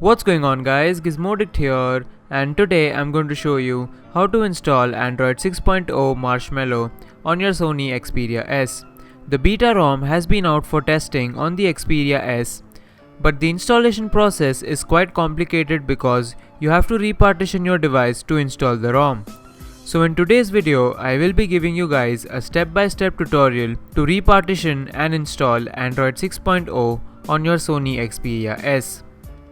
What's going on guys, Gizmodict here, and today I'm going to show you how to install Android 6.0 Marshmallow on your Sony Xperia S. The beta ROM has been out for testing on the Xperia S, but the installation process is quite complicated because you have to repartition your device to install the ROM. So in today's video, I will be giving you guys a step-by-step tutorial to repartition and install Android 6.0 on your Sony Xperia S.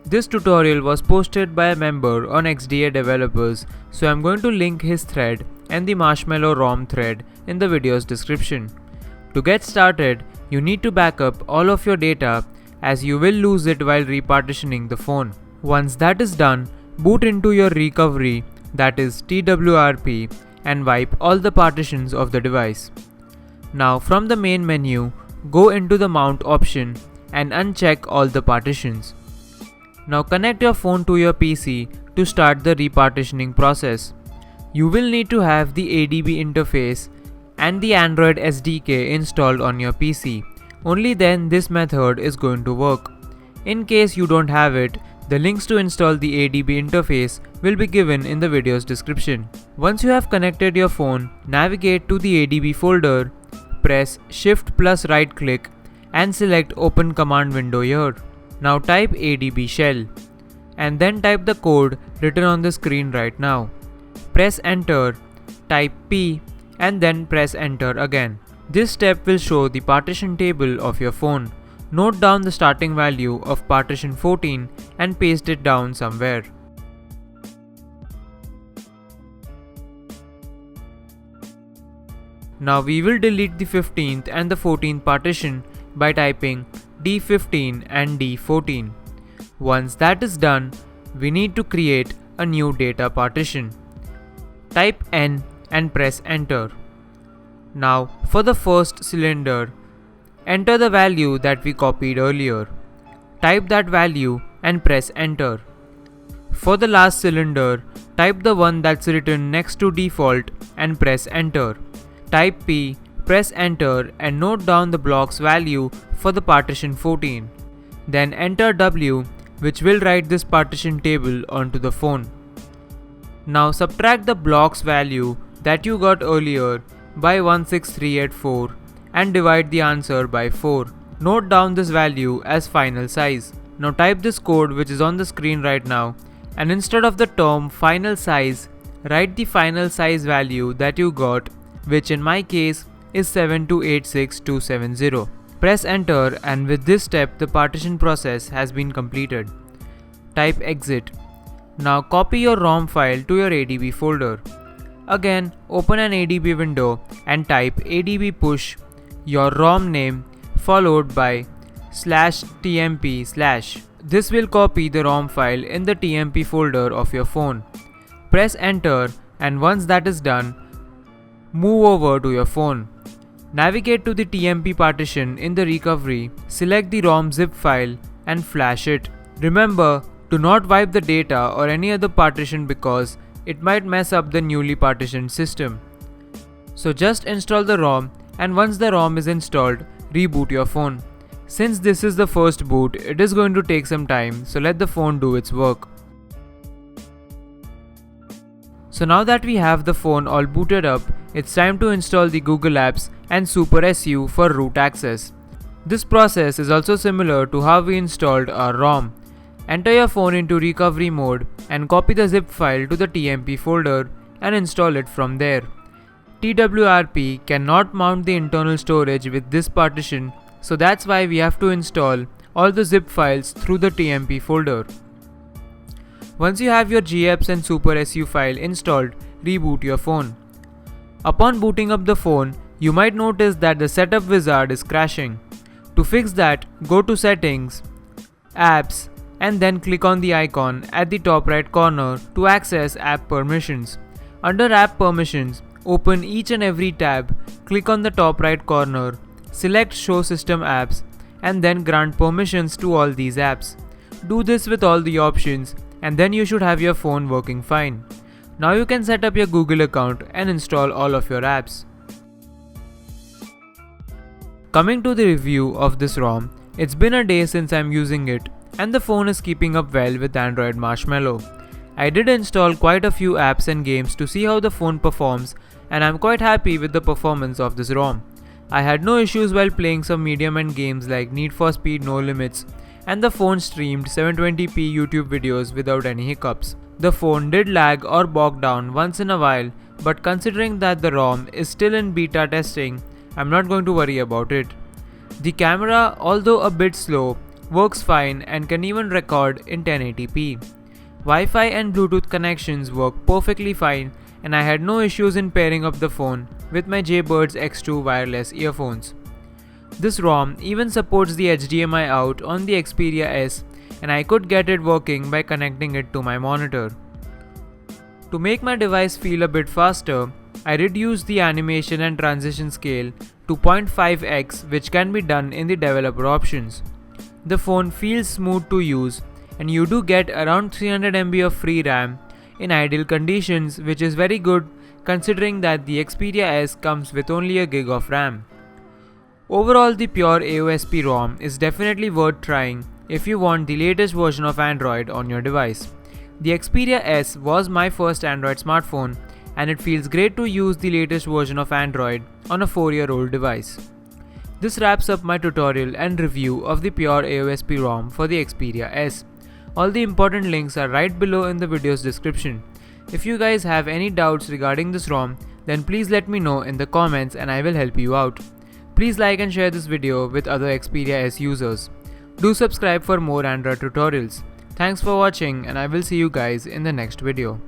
This tutorial was posted by a member on XDA Developers, so I'm going to link his thread and the Marshmallow ROM thread in the video's description. To get started, you need to back up all of your data as you will lose it while repartitioning the phone. Once that is done, boot into your recovery, that is TWRP, and wipe all the partitions of the device. Now from the main menu, go into the mount option and uncheck all the partitions. Now connect your phone to your PC to start the repartitioning process. You will need to have the ADB interface and the Android SDK installed on your PC. Only then this method is going to work. In case you don't have it, the links to install the ADB interface will be given in the video's description. Once you have connected your phone, navigate to the ADB folder, press Shift plus right click and select Open Command Window here. Now type ADB shell and then type the code written on the screen right now. Press enter, type P and then press enter again. This step will show the partition table of your phone. Note down the starting value of partition 14 and paste it down somewhere. Now we will delete the 15th and the 14th partition by typing D15 and D14. Once that is done, we need to create a new data partition. Type N and press enter. Now for the first cylinder, enter the value that we copied earlier. Type that value and press enter. For the last cylinder, type the one that's written next to default and press enter. Type P, press enter and note down the block's value for the partition 14. Then enter W, which will write this partition table onto the phone. Now subtract the block's value that you got earlier by 16384 and divide the answer by 4. Note down this value as final size. Now type this code which is on the screen right now, and instead of the term final size, write the final size value that you got, which in my case is 7286270. Press enter, and with this step the partition process has been completed. Type exit. Now copy your ROM file to your ADB folder. Again, open an ADB window and type ADB push your ROM name followed by /tmp/. This will copy the ROM file in the TMP folder of your phone. Press enter, and once that is done, move over to your phone. Navigate to the TMP partition in the recovery, select the ROM zip file and flash it. Remember, do not wipe the data or any other partition because it might mess up the newly partitioned system. So just install the ROM, and once the ROM is installed, reboot your phone. Since this is the first boot, it is going to take some time, so let the phone do its work. So now that we have the phone all booted up, it's time to install the Google Apps and Super SU for root access. This process is also similar to how we installed our ROM. Enter your phone into recovery mode and copy the zip file to the TMP folder and install it from there. TWRP cannot mount the internal storage with this partition, so that's why we have to install all the zip files through the TMP folder. Once you have your GApps and Super SU file installed, reboot your phone. Upon booting up the phone, you might notice that the setup wizard is crashing. To fix that, go to Settings, Apps, and then click on the icon at the top right corner to access app permissions. Under app permissions, open each and every tab, click on the top right corner, select Show System Apps, and then grant permissions to all these apps. Do this with all the options, and then you should have your phone working fine. Now you can set up your Google account and install all of your apps. Coming to the review of this ROM, it's been a day since I'm using it, and the phone is keeping up well with Android Marshmallow. I did install quite a few apps and games to see how the phone performs, and I'm quite happy with the performance of this ROM. I had no issues while playing some medium-end games like Need for Speed No Limits, and the phone streamed 720p YouTube videos without any hiccups. The phone did lag or bog down once in a while, but considering that the ROM is still in beta testing, I'm not going to worry about it. The camera, although a bit slow, works fine and can even record in 1080p. Wi-Fi and Bluetooth connections work perfectly fine, and I had no issues in pairing up the phone with my Jaybirds X2 wireless earphones. This ROM even supports the HDMI out on the Xperia S, and I could get it working by connecting it to my monitor. To make my device feel a bit faster, I reduced the animation and transition scale to 0.5x, which can be done in the developer options. The phone feels smooth to use, and you do get around 300 MB of free RAM in ideal conditions, which is very good considering that the Xperia S comes with only a gig of RAM. Overall, the pure AOSP ROM is definitely worth trying if you want the latest version of Android on your device. The Xperia S was my first Android smartphone, and it feels great to use the latest version of Android on a 4-year-old device. This wraps up my tutorial and review of the pure AOSP ROM for the Xperia S. All the important links are right below in the video's description. If you guys have any doubts regarding this ROM, then please let me know in the comments and I will help you out. Please like and share this video with other Xperia S users. Do subscribe for more Android tutorials. Thanks for watching, and I will see you guys in the next video.